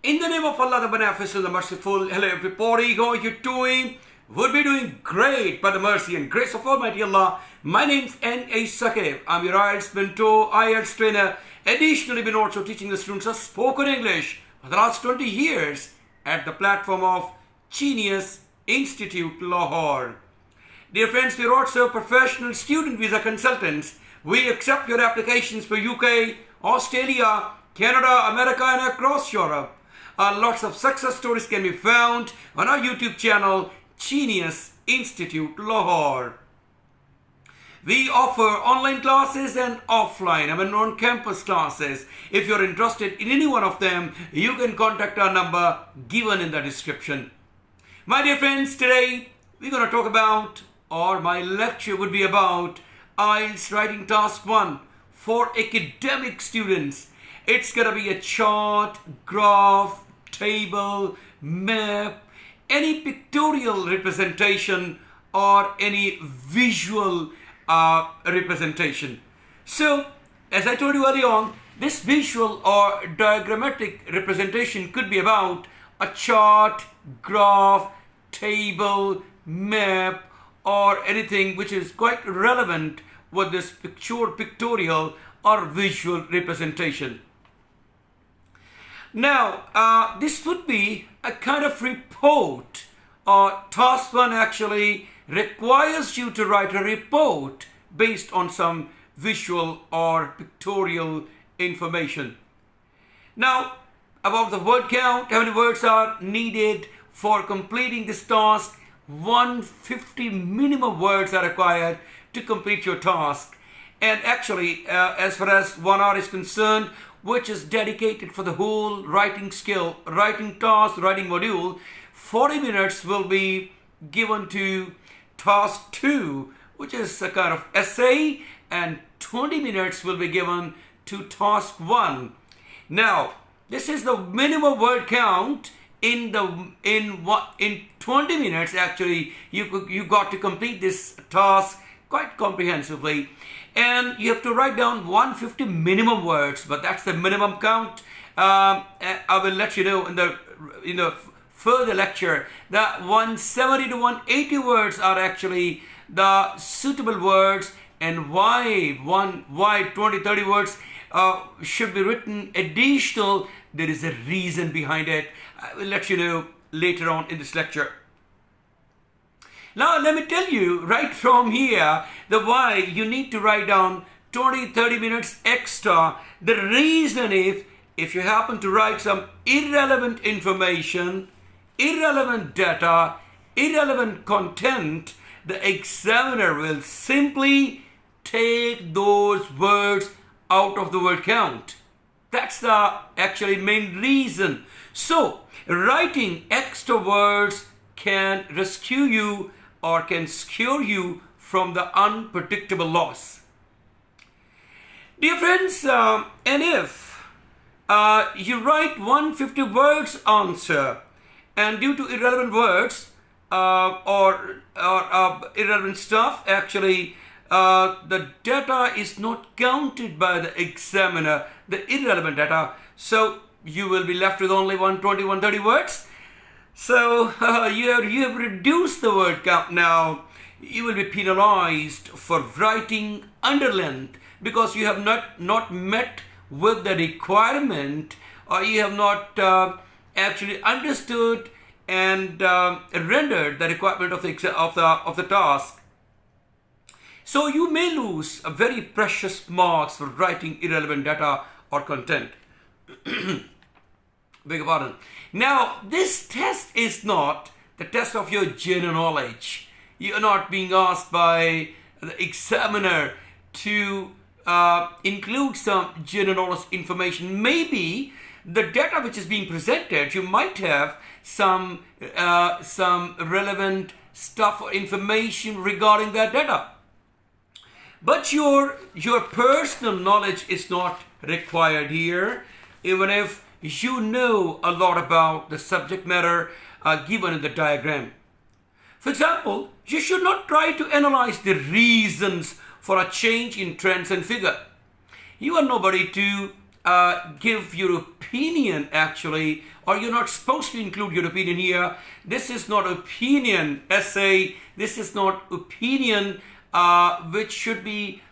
In the name of Allah, the Beneficent, the Merciful, hello everybody, how are you doing? We'll be doing great by the mercy and grace of Almighty Allah. My name's NA Saqib. I'm your IELTS mentor, IELTS trainer. Additionally, been also teaching the students of spoken English for the last 20 years at the platform of Genius Institute, Lahore. Dear friends, we are also professional student visa consultants. We accept your applications for UK, Australia, Canada, America and across Europe. Lots of success stories can be found on our YouTube channel, Genius Institute, Lahore. We offer online classes and offline, on-campus classes. If you're interested in any one of them, you can contact our number given in the description. My dear friends, today we're going to talk about, or my lecture would be about, IELTS Writing Task 1 for academic students. It's going to be a chart, graph, table, map, any pictorial representation or any visual representation. So, as I told you earlier on, this visual or diagrammatic representation could be about a chart, graph, table, map, or anything which is quite relevant with this pictorial or visual representation. Now, this would be a kind of report, or task 1 actually requires you to write a report based on some visual or pictorial information. Now, about the word count, how many words are needed for completing this task? 150 minimum words are required to complete your task. And actually, as far as 1 hour is concerned, which is dedicated for the whole writing skill, writing task, writing module, 40 minutes will be given to task 2, which is a kind of essay, and 20 minutes will be given to task 1. Now, this is the minimum word count. In 20 minutes, actually, you got to complete this task quite comprehensively. And you have to write down 150 minimum words, but that's the minimum count. I will let you know in the further lecture that 170 to 180 words are actually the suitable words, and why 20, 30 words should be written additional. There is a reason behind it. I will let you know later on in this lecture. Now let me tell you right from here the why you need to write down 20-30 minutes extra. The reason is, if you happen to write some irrelevant information, irrelevant data, irrelevant content, the examiner will simply take those words out of the word count. That's the actually main reason. So writing extra words can rescue you or can secure you from the unpredictable loss. Dear friends, and if you write 150 words answer, and due to irrelevant words or irrelevant stuff, actually the data is not counted by the examiner, the irrelevant data, so you will be left with only 120, 130 words. So you have reduced the word count. Now you will be penalized for writing under length because you have not met with the requirement, or you have not actually understood and rendered the requirement of the task. So you may lose a very precious marks for writing irrelevant data or content. Beg your pardon. Now, this test is not the test of your general knowledge. You are not being asked by the examiner to include some general knowledge information. Maybe the data which is being presented, you might have some relevant stuff or information regarding that data. But your personal knowledge is not required here, even if you know a lot about the subject matter given in the diagram. For example, you should not try to analyze the reasons for a change in trends and figure. You are nobody to give your opinion actually, or you're not supposed to include your opinion here. This is not opinion essay. This is not opinion which should be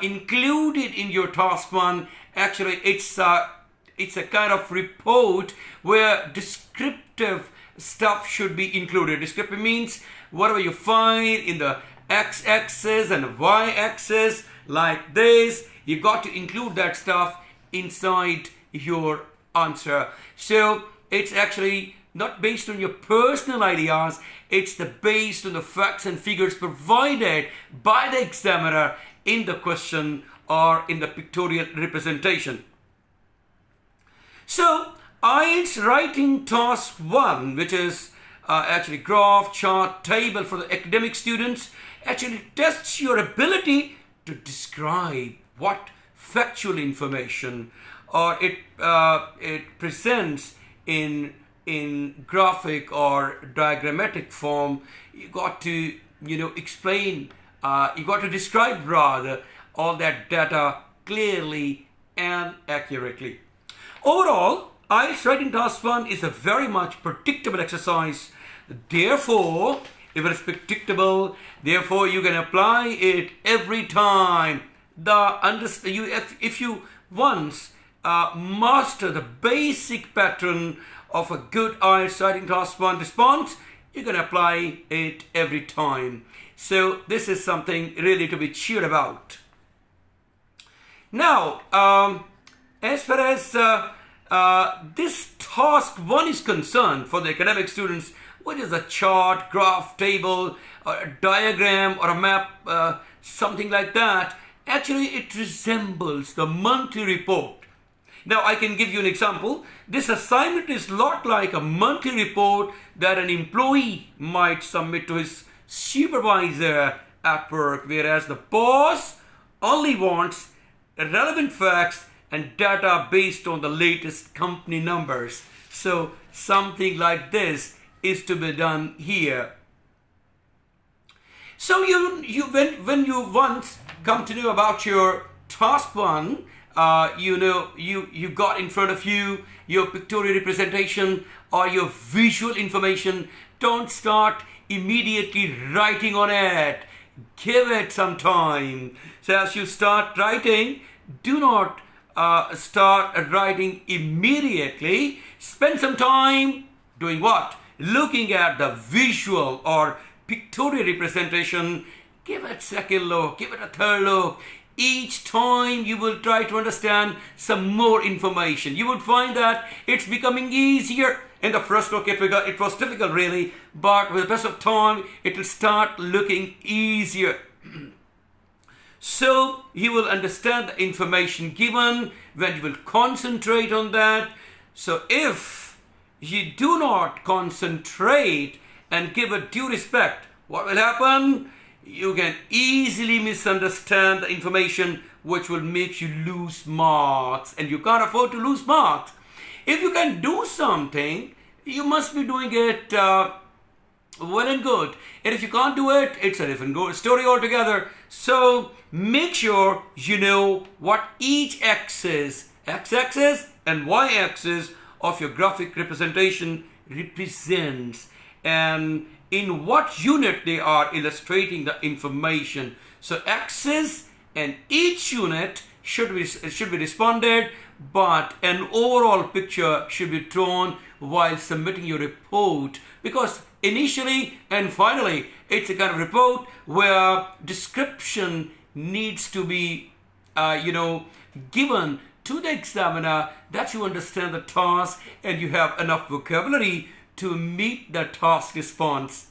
included in your task one. Actually, it's a kind of report where descriptive stuff should be included. Descriptive means whatever you find in the x-axis and y-axis like this, you got to include that stuff inside your answer. So it's actually not based on your personal ideas, it's based on the facts and figures provided by the examiner in the question or in the pictorial representation. So IELTS writing task 1, which is actually graph, chart, table for the academic students, actually tests your ability to describe what factual information or it presents in graphic or diagrammatic form. You got to explain, you got to describe rather all that data clearly and accurately. Overall, IELTS writing task 1 is a very much predictable exercise. Therefore, if it is predictable, therefore you can apply it every time. If you once master the basic pattern of a good IELTS writing task 1 response, you can apply it every time. So this is something really to be cheered about. Now, as far as this task 1 is concerned for the academic students, what is a chart, graph, table, or a diagram or a map, something like that, actually it resembles the monthly report. Now I can give you an example. This assignment is a lot like a monthly report that an employee might submit to his supervisor at work, whereas the boss only wants relevant facts and data based on the latest company numbers. So something like this is to be done here. So when you once come to know about your task 1, you got in front of you your pictorial representation or your visual information. Don't start immediately writing on it. Give it some time. So as you start writing, do not start writing immediately. Spend some time doing what? Looking at the visual or pictorial representation. Give it a second look, give it a third look. Each time you will try to understand some more information. You would find that it's becoming easier. In the first look it was difficult really, but with the passage of time it will start looking easier. So you will understand the information given when you will concentrate on that. So if you do not concentrate and give it due respect, what will happen? You can easily misunderstand the information, which will make you lose marks, and you can't afford to lose marks. If you can do something, you must be doing it well and good. And if you can't do it, it's a different story altogether. So make sure you know what each axis, x-axis and y-axis of your graphic representation represents, and in what unit they are illustrating the information. So axis and each unit should be responded, but an overall picture should be drawn while submitting your report, because initially and finally it's a kind of report where description needs to be given to the examiner, that you understand the task and you have enough vocabulary to meet the task response.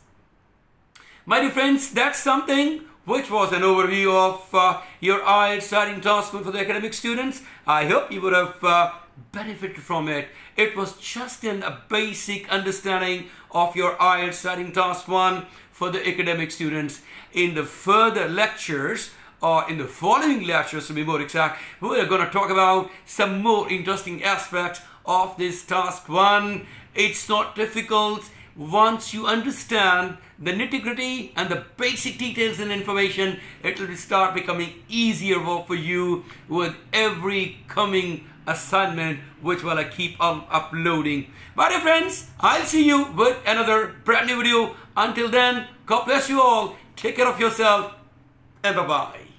My dear friends, that's something which was an overview of your IELTS writing task for the academic students. I hope you would have benefited from it. It was just a basic understanding of your IELTS writing task 1 for the academic students. In the further lectures, or in the following lectures to be more exact, we are going to talk about some more interesting aspects of this task 1. It's not difficult. Once you understand the nitty-gritty and the basic details and information, it will start becoming easier for you with every coming assignment which will I keep on uploading. But dear friends, I'll see you with another brand new video. Until then, God bless you all. Take care of yourself and bye-bye.